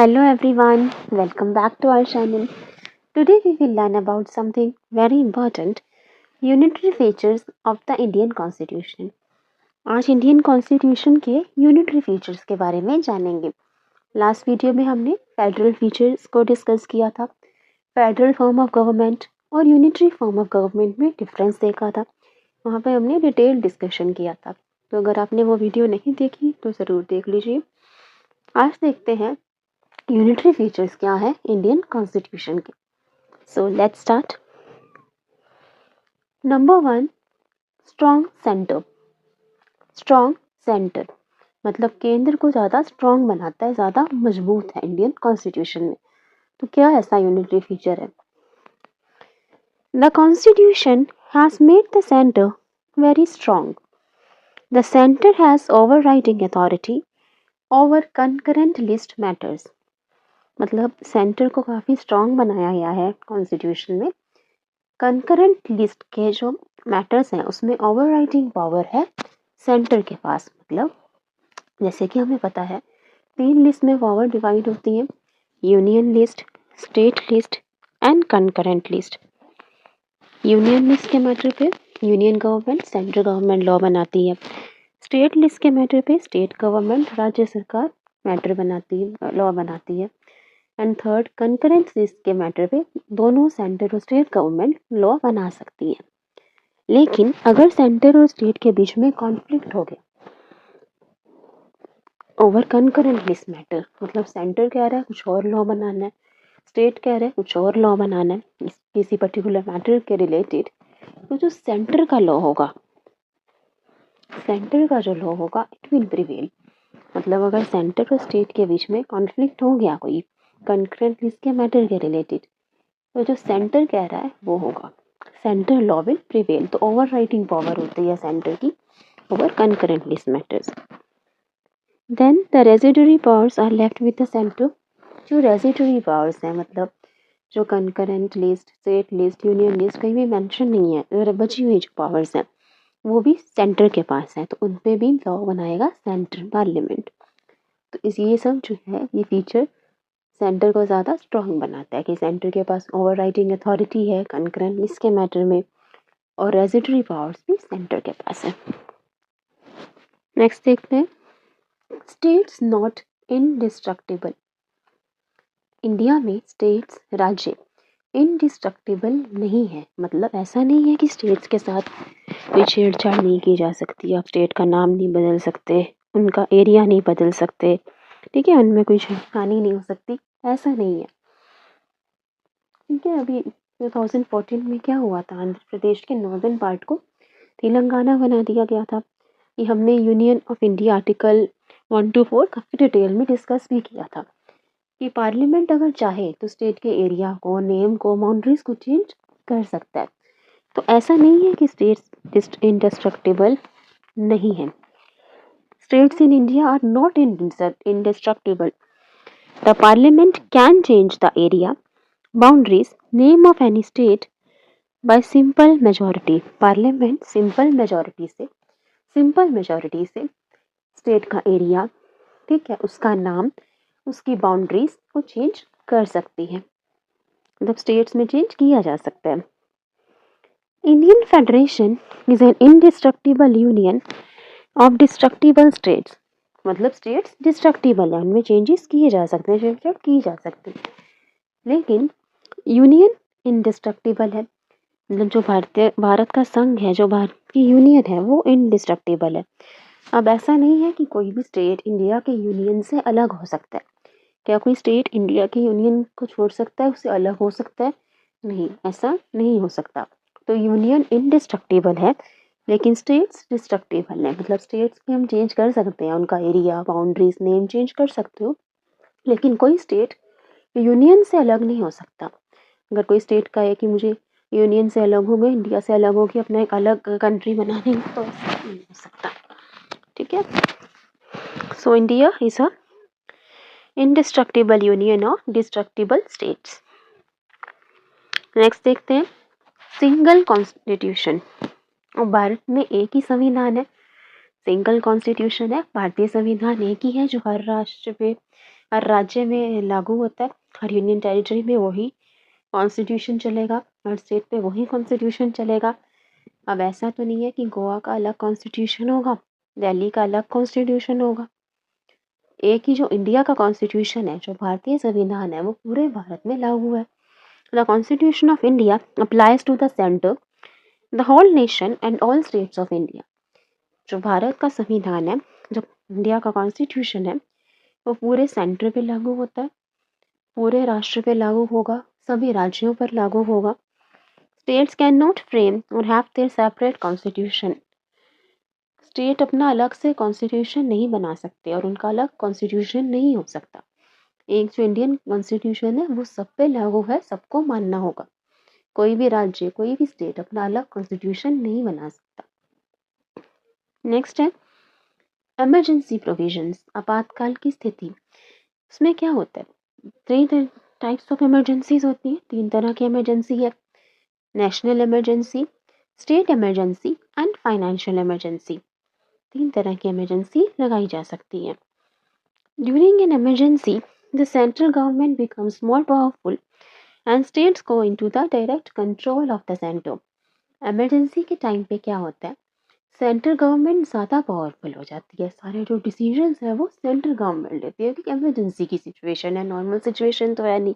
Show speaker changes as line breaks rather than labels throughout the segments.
Hello everyone, welcome back to our channel. Today we will learn about something very important, unitary features of the Indian Constitution. आज Indian constitution के unitary features के बारे में जानेंगे. Last video में हमने federal features को discuss किया था. फेडरल फॉर्म ऑफ गवर्नमेंट और यूनिटरी फॉर्म ऑफ गवर्नमेंट में डिफरेंस देखा था. वहाँ पे हमने डिटेल डिस्कशन किया था. तो अगर आपने वो वीडियो नहीं देखी तो ज़रूर देख लीजिए. आज देखते हैं यूनिटरी फीचर्स क्या है इंडियन कॉन्स्टिट्यूशन के. So let's start. Number 1, strong centre. Strong centre मतलब केंद्र को ज़्यादा स्ट्रॉन्ग बनाता है, ज़्यादा मजबूत है इंडियन कॉन्स्टिट्यूशन में. तो क्या ऐसा यूनिटरी फीचर है? The constitution has made the centre very strong. The centre has overriding authority over concurrent list matters. मतलब सेंटर को काफ़ी स्ट्रॉन्ग बनाया गया है कॉन्स्टिट्यूशन में. कंकरेंट लिस्ट के जो मैटर्स हैं उसमें ओवरराइडिंग पावर है सेंटर के पास. मतलब जैसे कि हमें पता है 3 लिस्ट में पावर डिवाइड होती है, union list, state list and concurrent list. Union list के मैटर पे union government, central government law बनाती है. स्टेट लिस्ट के मैटर पे स्टेट गवर्नमेंट, राज्य सरकार मैटर बनाती है, लॉ बनाती है. एंड थर्ड, कंकरेंट लिस्ट के मैटर पे दोनों सेंटर और स्टेट गवर्नमेंट लॉ बना सकती है. लेकिन अगर सेंटर और स्टेट के बीच में कॉन्फ्लिक्ट हो गया ओवर कंकरेंट लिस्ट मैटर, मतलब सेंटर कह रहा है कुछ और लॉ बनाना है, स्टेट कह रहा है कुछ और लॉ बनाना है किसी पर्टिकुलर मैटर के रिलेटेड, तो जो सेंटर का लॉ होगा, सेंटर का जो लॉ होगा इट विल प्रिवेल. मतलब अगर सेंटर और स्टेट के बीच में कॉन्फ्लिक्ट हो गया कोई कंकरेंट लिस्ट के मैटर के रिलेटेड, तो जो सेंटर कह रहा है वो होगा, सेंटर लॉ विल प्रिवेल. तो ओवरराइडिंग पावर होती है सेंटर की over concurrent list matters. Then the residuary powers are left with the centre. जो रेजिडरी पावर्स हैं, मतलब जो concurrent list, state list, union list कहीं भी मेंशन नहीं है, अगर बची हुई जो पावर्स हैं वो भी सेंटर के पास है, तो उन पे भी लॉ बनाएगा सेंटर, पार्लियामेंट. तो ये सब जो है ये फीचर सेंटर को ज़्यादा स्ट्रॉन्ग बनाता है कि सेंटर के पास ओवरराइडिंग अथॉरिटी है कंकरेंट लिस्ट के मैटर में, और रेजिडरी पावर्स भी सेंटर के पास है. नेक्स्ट देखते हैं, स्टेट्स नॉट इनडिस्ट्रक्टिबल. इंडिया में स्टेट्स, राज्य इनडिस्ट्रक्टिबल नहीं है. मतलब ऐसा नहीं है कि स्टेट्स के साथ कोई छेड़छाड़ नहीं की जा सकती. आप स्टेट का नाम नहीं बदल सकते, उनका एरिया नहीं बदल सकते, ठीक है, उनमें कोई छेड़खानी नहीं हो सकती, ऐसा नहीं है. ठीक है, अभी 2014 में क्या हुआ था, आंध्र प्रदेश के नॉर्दर्न पार्ट को तेलंगाना बना दिया गया था. ये हमने union of India article 1 to 4 काफ़ी डिटेल में डिस्कस भी किया था कि पार्लियामेंट अगर चाहे तो स्टेट के एरिया को, नेम को, बाउंड्रीज को चेंज कर सकता है. तो ऐसा नहीं है कि स्टेट्स इंडिस्ट्रक्टिबल नहीं है. States in India are not indestructible. The parliament can change the area, boundaries, name of any state by simple majority. Parliament simple majority से स्टेट का एरिया, ठीक है, उसका नाम, उसकी बाउंड्रीज को चेंज कर सकती है. मतलब स्टेट्स में चेंज किया जा सकता है. Indian federation is an indestructible union of destructible states. मतलब स्टेट्स डिस्ट्रक्टिबल है, उनमें चेंजेस किए जा सकते हैं, छेड़छाड़ की जा सकती है. लेकिन यूनियन इनडिस्ट्रक्टिबल है. मतलब जो भारत का संघ है, जो भारत की यूनियन है, वो इनडिस्ट्रक्टिबल है. अब ऐसा नहीं है कि कोई भी स्टेट इंडिया के यूनियन से अलग हो सकता है. क्या कोई स्टेट इंडिया के यूनियन को छोड़ सकता है, उससे अलग हो सकता है? नहीं, ऐसा नहीं हो सकता. तो यूनियन इनडिस्ट्रक्टिबल है लेकिन स्टेट्स डिस्ट्रक्टिबल है. मतलब स्टेट्स भी हम चेंज कर सकते हैं, उनका एरिया, बाउंड्रीज, नेम चेंज कर सकते हो, लेकिन कोई स्टेट यूनियन से अलग नहीं हो सकता. अगर कोई स्टेट का है कि मुझे यूनियन से अलग हो गए, इंडिया से अलग हो गया, अपना एक अलग कंट्री बना देंगे, तो ऐसा नहीं हो सकता. ठीक है, so India is a indestructible union of destructible states. Next देखते हैं, सिंगल कॉन्स्टिट्यूशन. और भारत में एक ही संविधान है, सिंगल कॉन्स्टिट्यूशन है. भारतीय संविधान एक ही है जो हर राष्ट्र पे हर राज्य में लागू होता है, हर यूनियन टेरिटरी में वही कॉन्स्टिट्यूशन चलेगा, हर स्टेट पे वही कॉन्स्टिट्यूशन चलेगा। अब ऐसा तो नहीं है कि गोवा का अलग कॉन्स्टिट्यूशन होगा, दिल्ली का अलग कॉन्स्टिट्यूशन होगा। एक ही जो इंडिया का कॉन्स्टिट्यूशन है, जो भारतीय संविधान है, वो पूरे भारत में लागू है। The constitution of India applies to the centre, the whole nation and all states of India. जो भारत का संविधान है, जो इंडिया का कॉन्स्टिट्यूशन है, वो पूरे सेंटर पे लागू होता है, पूरे राष्ट्र पे लागू होगा, सभी राज्यों पर लागू होगा। स्टेट्स कैन नॉट फ्रेम और have their separate constitution. State अपना अलग से कॉन्स्टिट्यूशन नहीं बना सकते और उनका अलग कॉन्स्टिट्यूशन नहीं हो सकता। एक जो इंडियन कॉन्स्टिट्यूशन है वो सब पे लागू है, सबको मानना होगा। कोई भी राज्य, कोई भी स्टेट अपना अलग कॉन्स्टिट्यूशन नहीं बना सकता। नेक्स्ट है इमरजेंसी प्रोविजंस, आपातकाल की स्थिति। इसमें क्या होता है, 3 टाइप्स ऑफ इमरजेंसीज होती हैं, 3 तरह की इमरजेंसी है। National emergency, state emergency and financial emergency. 3 तरह की इमरजेंसी लगाई जा सकती है। During an emergency the central government becomes more powerful and states go into the direct control of the centre. Emergency के टाइम पे क्या होता है, सेंट्रल गवर्नमेंट ज़्यादा पावरफुल हो जाती है, सारे जो डिसीजंस है वो सेंट्रल गवर्नमेंट लेती है, क्योंकि इमरजेंसी की सिचुएशन है, नॉर्मल सिचुएशन तो है नहीं।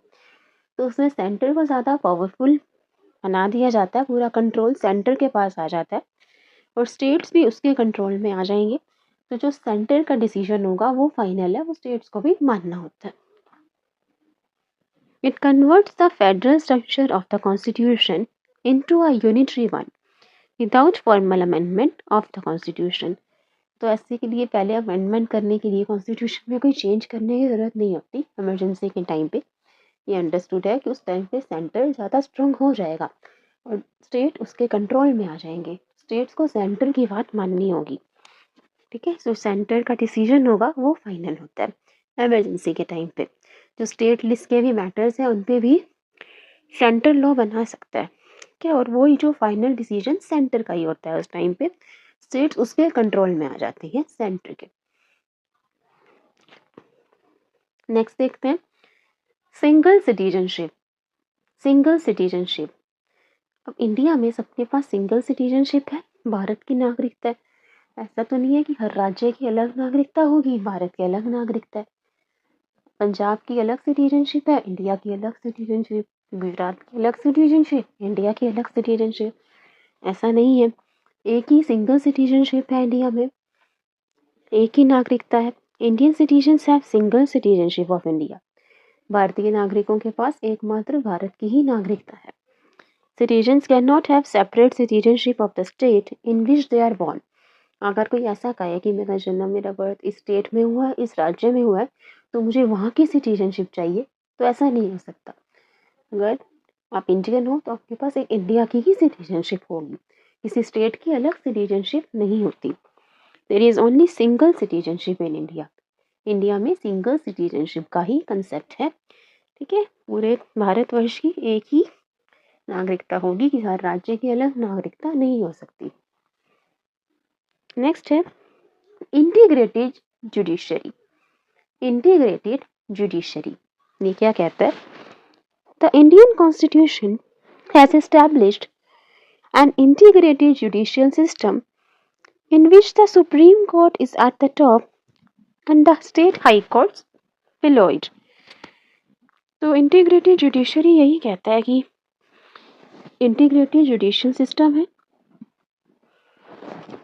तो उसमें सेंटर को ज़्यादा पावरफुल बना दिया जाता है, पूरा कंट्रोल सेंटर के पास आ जाता है और स्टेट्स भी उसके कंट्रोल में आ जाएंगे। तो जो सेंटर का डिसीजन होगा वो फाइनल है, वो स्टेट्स को भी मानना होता है। It converts the federal structure of the constitution into a unitary one without formal amendment of the constitution. तो ऐसे के लिए पहले अमेंडमेंट करने के लिए कॉन्स्टिट्यूशन में कोई चेंज करने की ज़रूरत नहीं होती इमरजेंसी के टाइम पे। ये अंडरस्टूड है कि उस टाइम पे सेंटर ज़्यादा स्ट्रॉन्ग हो जाएगा और स्टेट उसके कंट्रोल में आ जाएंगे। स्टेट्स को सेंटर की बात माननी होगी, ठीक है। सो सेंटर का डिसीजन होगा वो फाइनल होता है इमरजेंसी के टाइम पे। जो स्टेट लिस्ट के भी मैटर्स हैं उन पे भी सेंटर लॉ बना सकता है, क्या, और वही जो फाइनल डिसीजन सेंटर का ही होता है। उस टाइम पे स्टेट्स उसके कंट्रोल में आ जाती है सेंटर के। नेक्स्ट देखते हैं सिंगल सिटीजनशिप। सिंगल सिटीजनशिप, अब इंडिया में सबके पास सिंगल सिटीजनशिप है, भारत की नागरिकता है। ऐसा तो नहीं है कि हर राज्य की अलग नागरिकता होगी, भारत की अलग नागरिकता है। पंजाब की अलग सिटीजनशिप है, इंडिया की अलग सिटीजनशिप। गुजरात की अलग सिटीजनशिप, इंडिया की अलग सिटीजनशिप। ऐसा नहीं है, एक ही सिंगल सिटीजनशिप है इंडिया में, एक ही नागरिकता है। Indian citizens have single citizenship of India. भारतीय नागरिकों के पास एकमात्र भारत की ही नागरिकता है। Citizens can not have separate citizenship of the state in which they are born. अगर कोई ऐसा कहे कि मेरा जन्म, मेरा बर्थ इस स्टेट में हुआ है, इस राज्य में हुआ है, तो मुझे वहाँ की सिटीजनशिप चाहिए, तो ऐसा नहीं हो सकता। अगर आप इंडियन हो तो आपके पास एक इंडिया की ही सिटीजनशिप होगी, किसी स्टेट की अलग सिटीजनशिप नहीं होती। There is only single citizenship in India. India में सिंगल सिटीजनशिप का ही कंसेप्ट है, ठीक है। पूरे भारतवर्ष की एक ही नागरिकता होगी, कि हर राज्य की अलग नागरिकता नहीं हो सकती। नेक्स्ट है इंटीग्रेटेड जुडिशरी। इंटीग्रेटेड जुडिशरी ये क्या कहता है, the Indian constitution has established an integrated judicial system in which the Supreme Court is at the top and the state high courts below it. तो इंटीग्रेटेड जुडिशरी यही कहता है कि integrated judicial system है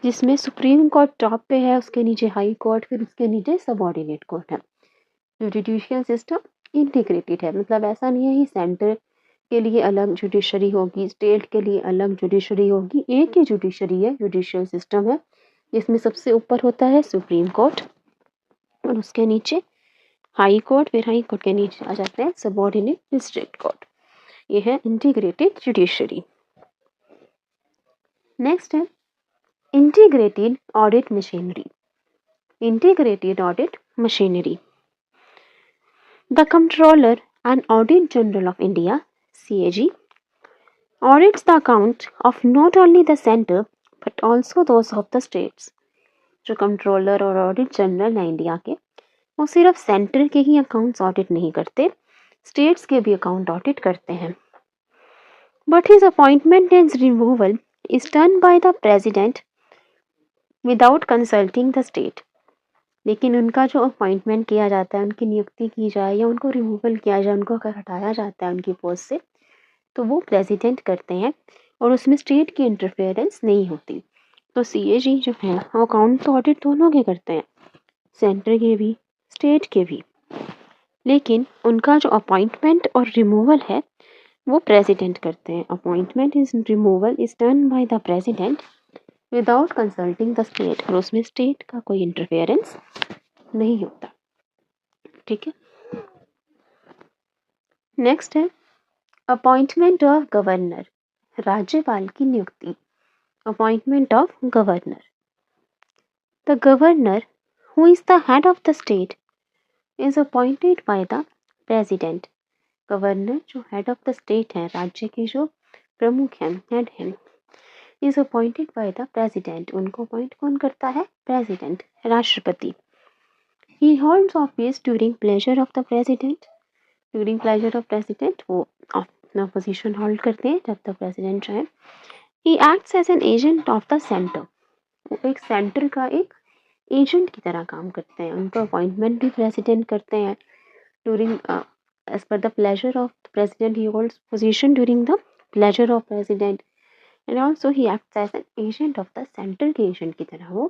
जिसमें सुप्रीम कोर्ट टॉप पे है, उसके नीचे हाई कोर्ट, फिर उसके नीचे सबऑर्डिनेट कोर्ट है। जुडिशियल सिस्टम इंटीग्रेटेड है, मतलब ऐसा नहीं है कि सेंटर के लिए अलग जुडिशरी होगी, स्टेट के लिए अलग जुडिशरी होगी, एक ही जुडिशरी है, जुडिशियल सिस्टम है, जिसमें सबसे ऊपर होता है सुप्रीम कोर्ट और उसके नीचे हाई कोर्ट, फिर हाई कोर्ट के नीचे आ जाते हैं सबऑर्डिनेट डिस्ट्रिक्ट कोर्ट। ये है इंटीग्रेटेड जुडिशरी। नेक्स्ट है integrated audit machinery. Integrated audit machinery, the controller and audit general of India CAG audits the account of not only the center but also those of the states। जो controller और audit general है India के, वो सिर्फ centre के ही accounts audit नहीं करते, states के भी अकाउंट ऑडिट करते हैं। But his appointment and removal is done by the president without consulting the state. लेकिन उनका जो अपॉइंटमेंट किया जाता है, उनकी नियुक्ति की जाए या उनको रिमूवल किया जाए, उनको अगर हटाया जाता है उनकी पोस्ट से, तो वो प्रेसिडेंट करते हैं और उसमें स्टेट की इंटरफेरेंस नहीं होती। तो सीएजी जो है वो अकाउंट तो ऑडिट दोनों के करते हैं, सेंटर के भी स्टेट के भी, लेकिन उनका जो अपॉइंटमेंट और रिमूवल है वो प्रेसिडेंट करते हैं। Appointment is removal is done by the president without consulting the state, और उसमें स्टेट का कोई इंटरफेरेंस नहीं होता। ठीक है, नेक्स्ट है अपॉइंटमेंट ऑफ गवर्नर, राज्यपाल की नियुक्ति। Appointment of governor, the governor who is the head of the state is appointed by the president. Governor जो हेड ऑफ द स्टेट है, राज्य के जो प्रमुख हैं, हेड हैं, is appointed by the president. उनको अपॉइंट कौन करता है? प्रेसिडेंट, राष्ट्रपति। ही holds office during pleasure of the president. During pleasure of president वो अपना पोजीशन होल्ड करते हैं जब तक प्रेसिडेंट चाहे। He acts as an agent of the centre. वो एक सेंटर का एक एजेंट की तरह काम करते हैं। उनका अपॉइंटमेंट भी प्रेसिडेंट करते हैं। During as per the pleasure of the president, he holds position during the pleasure of president, and also he acts as an agent of the center के एजेंट की तरह वो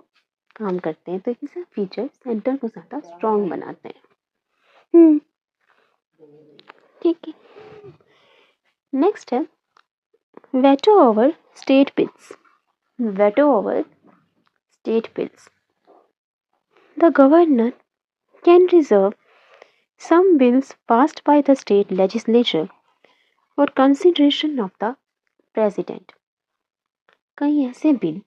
काम करते हैं। तो ये सब फीचर सेंटर को ज़्यादा स्ट्रॉन्ग बनाते हैं। ठीक है, नेक्स्ट है veto over state bills. Veto over state bills, the governor can reserve some bills passed by the state legislature for consideration of the president। कई ऐसे बिल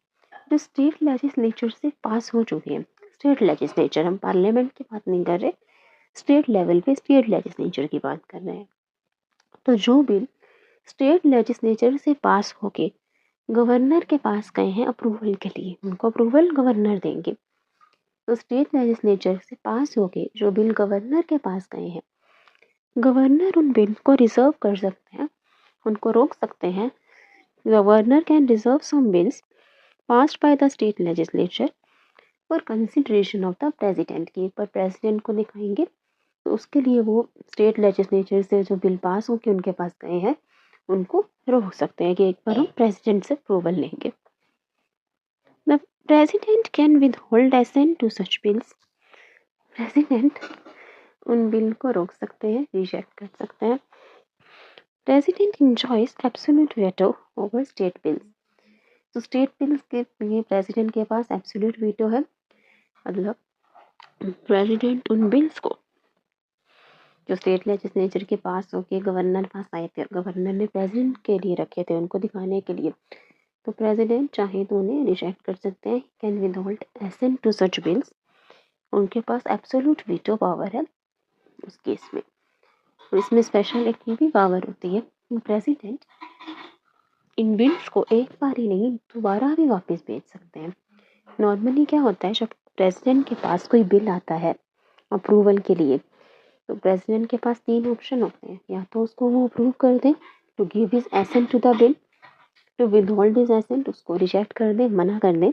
जो स्टेट लेजिस्लेचर से पास हो चुके हैं, स्टेट लेजिस्लेचर, हम पार्लियामेंट की बात नहीं कर रहे, स्टेट लेवल पे स्टेट लेजिस्लेचर की बात कर रहे हैं। तो जो बिल स्टेट लेजिस्लेचर से पास होके गवर्नर के पास गए हैं अप्रूवल के लिए, उनको अप्रूवल गवर्नर देंगे। तो स्टेट लेजिस्लेचर से पास होके जो बिल गवर्नर के पास गए हैं, गवर्नर उन बिल को रिजर्व कर सकते हैं, उनको रोक सकते हैं। Governor can reserve some bills passed by the state legislature for consideration of the president. की पर प्रेसिडेंट को दिखाएंगे, तो उसके लिए वो स्टेट लेजिस्लेचर से जो बिल पास होकर उनके पास गए हैं उनको रोक सकते हैं कि एक बार हम प्रेसिडेंट से अप्रूवल लेंगे। The president can withhold assent to such bills. President उन बिल को रोक सकते हैं, रिजेक्ट कर सकते हैं। President enjoys absolute veto over state bills. तो स्टेट बिल्स के लिए प्रेसिडेंट के पास एब्सोल्यूट वीटो है, मतलब प्रेसिडेंट उन बिल्स को जो स्टेट लेजिस्लेचर के पास होके गवर्नर पास आए थे, गवर्नर ने प्रेसिडेंट के लिए रखे थे उनको दिखाने के लिए, तो प्रेसिडेंट चाहे तो उन्हें रिजेक्ट कर सकते हैं। Can withhold assent to such bills, उनके पास एब्सोल्यूट वीटो पावर है उस केस में। इसमें स्पेशल एक भी पावर होती है, प्रेसिडेंट इन बिल्स को एक बार ही नहीं दोबारा भी वापस भेज सकते हैं। नॉर्मली क्या होता है, जब प्रेसिडेंट के पास कोई बिल आता है अप्रूवल के लिए, तो प्रेसिडेंट के पास 3 ऑप्शन होते हैं, या तो उसको वो अप्रूव कर दें, to give his assent to the bill, to withhold his assent, उसको रिजेक्ट कर दें, मना कर दें,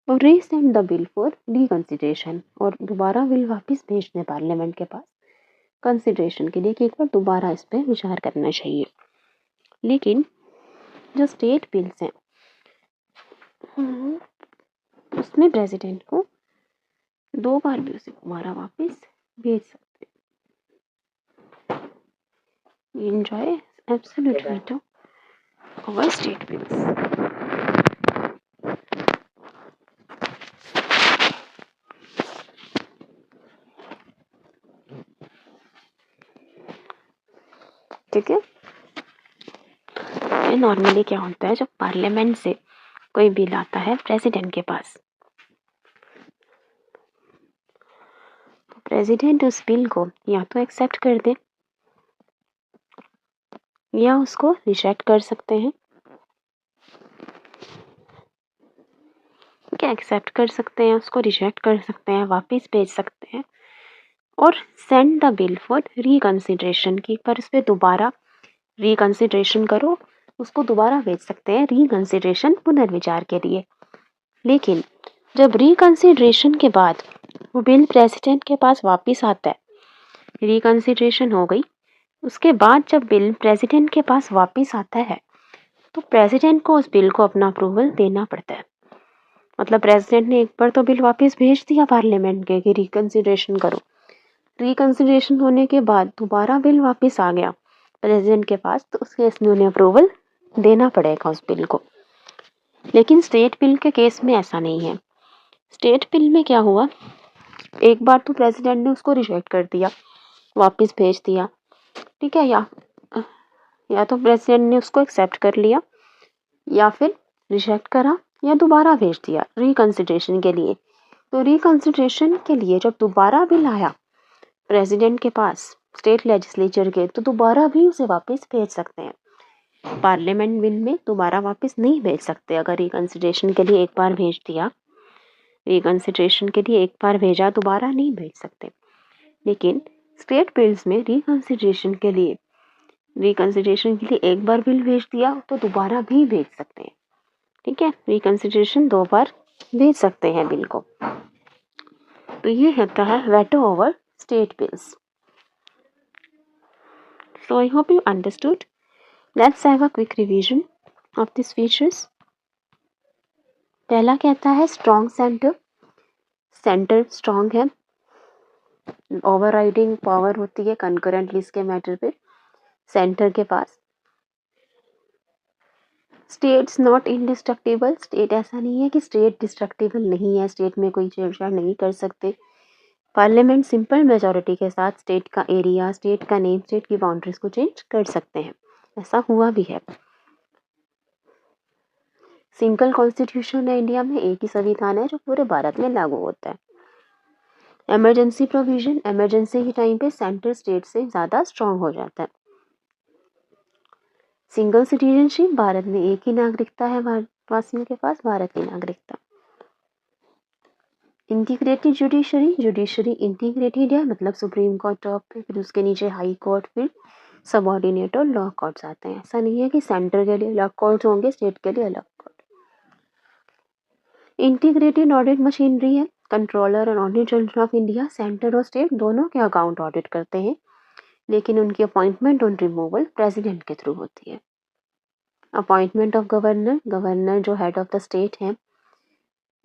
और resend the bill for reconsideration, और दोबारा बिल वापस भेज दें पार्लियामेंट के पास कंसिडरेशन के लिए कि एक बार दोबारा इस पर विचार करना चाहिए। लेकिन जो स्टेट बिल्स हैं उसमें प्रेसिडेंट को 2 बार भी उसे दोबारा वापस भेज सकते हैं। Enjoy absolute veto over state bills. ठीक है, नॉर्मली क्या होता है, जब पार्लियामेंट से कोई बिल आता है प्रेसिडेंट के पास, तो प्रेसिडेंट उस बिल को या तो एक्सेप्ट कर दे या उसको रिजेक्ट कर सकते हैं। क्या एक्सेप्ट कर सकते हैं, उसको रिजेक्ट कर सकते हैं, वापस भेज सकते हैं, और send the bill for reconsideration की पर उस पर दोबारा रिकंसिडरेशन करो, उसको दोबारा भेज सकते हैं रिकंसिडरेशन पुनर्विचार के लिए। लेकिन जब रिकंसिडरेशन के बाद वो बिल प्रेसिडेंट के पास वापस आता है, रिकंसिडरेशन हो गई, उसके बाद जब बिल प्रेसिडेंट के पास वापस आता है तो प्रेसिडेंट को उस बिल को अपना अप्रूवल देना पड़ता है। मतलब प्रेसिडेंट ने एक बार तो बिल वापस भेज दिया पार्लियामेंट के कि रिकंसिडरेशन करो, रिकंसिडरेशन होने के बाद दोबारा बिल वापस आ गया प्रेसिडेंट के पास, तो उस केस में उन्हें अप्रूवल देना पड़ेगा उस बिल को। लेकिन स्टेट बिल के केस में ऐसा नहीं है। स्टेट बिल में क्या हुआ, एक बार तो प्रेसिडेंट ने उसको रिजेक्ट कर दिया, वापस भेज दिया, ठीक है, या तो प्रेसिडेंट ने उसको एक्सेप्ट कर लिया या फिर रिजेक्ट करा या दोबारा भेज दिया रिकंसिडरेशन के लिए। तो रिकंसिडरेशन के लिए जब दोबारा बिल आया प्रेसिडेंट के पास स्टेट लेजिस्लेचर के, तो दोबारा भी उसे वापस भेज सकते हैं। पार्लियामेंट बिल में दोबारा वापस नहीं भेज सकते। अगर रिकंसिडरेशन के लिए एक बार भेज दिया, रिकंसिडरेशन के लिए एक बार भेजा, दोबारा नहीं भेज सकते। लेकिन स्टेट बिल्स में रिकंसिडरेशन के लिए एक बार बिल भेज दिया तो दोबारा भी भेज सकते हैं, ठीक है, रिकंसिडरेशन 2 बार भेज सकते हैं बिल को। तो ये होता है veto over state bills. So I hope you understood. Let's have a quick revision of these features. पहला कहता है स्ट्रॉन्ग सेंटर, सेंटर स्ट्रॉन्ग है, ओवरराइडिंग पावर होती है कंकरेंट लिस्ट के मैटर पे सेंटर के पास। स्टेट्स नॉट इंडिस्ट्रक्टिबल, स्टेट ऐसा नहीं है कि स्टेट डिस्ट्रक्टिबल नहीं है, स्टेट में कोई छेड़छाड़ नहीं कर सकते। पार्लियामेंट सिंपल मेजॉरिटी के साथ स्टेट का एरिया, स्टेट का नेम, स्टेट की बाउंड्रीज को चेंज कर सकते हैं, ऐसा हुआ भी है। सिंगल कॉन्स्टिट्यूशन है इंडिया में, एक ही संविधान है जो पूरे भारत में लागू होता है। इमरजेंसी प्रोविजन, इमरजेंसी के टाइम पे सेंटर स्टेट से ज़्यादा स्ट्रांग हो जाता है। सिंगल सिटीजनशिप, भारत में एक ही नागरिकता है भारतवासियों के पास, भारत की नागरिकता। इंटीग्रेटेड जुडिशरी, जुडिशरी इंटीग्रेटेड है, मतलब सुप्रीम कोर्ट टॉप पे, फिर उसके नीचे हाई कोर्ट, फिर सबऑर्डिनेट और लॉ कोर्ट्स आते हैं। ऐसा नहीं है कि सेंटर के लिए अलग कोर्ट्स होंगे, स्टेट के लिए अलग कोर्ट। इंटीग्रेटेड ऑडिट मशीनरी है, कंट्रोलर और audit general of India centre और स्टेट दोनों के अकाउंट ऑडिट करते हैं, लेकिन उनकी अपॉइंटमेंट और रिमूवल प्रेसिडेंट के थ्रू होती है। अपॉइंटमेंट ऑफ गवर्नर, गवर्नर जो हेड ऑफ द स्टेट हैं,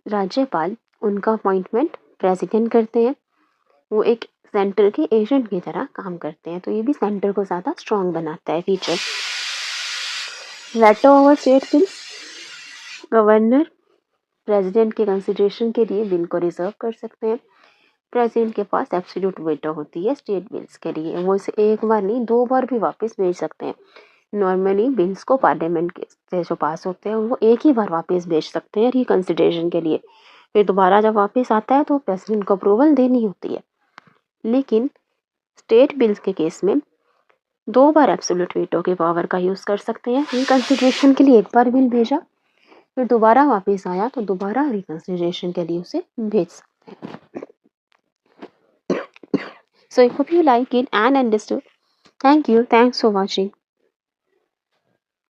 राज्यपाल, उनका अपॉइंटमेंट प्रेसिडेंट करते हैं, वो एक सेंटर के एजेंट की तरह काम करते हैं, तो ये भी सेंटर को ज़्यादा स्ट्रॉन्ग बनाता है feature. Veto over state bill, governor president के कंसिडरेशन के लिए बिल को रिजर्व कर सकते हैं। प्रेसिडेंट के पास एब्सोल्यूट वेटो होती है स्टेट बिल्स के लिए, वो इसे एक बार नहीं 2 बार भी वापस भेज सकते हैं। नॉर्मली बिल्स को पार्लियामेंट के से जो पास होते हैं वो एक ही बार वापस भेज सकते हैं रिकंसिडरेशन के लिए, फिर दोबारा जब वापस आता है तो प्रेसिडेंट को अप्रूवल देनी होती है। लेकिन स्टेट बिल्स के केस में 2 बार एब्सोल्यूट वीटो की पावर का यूज़ कर सकते हैं। रिकंसिडरेशन के लिए एक बार बिल भेजा, फिर दोबारा वापस आया तो दोबारा रिकंसिडरेशन के लिए उसे भेज सकते हैं। So I hope you like it and understood. Thank you. Thanks for watching.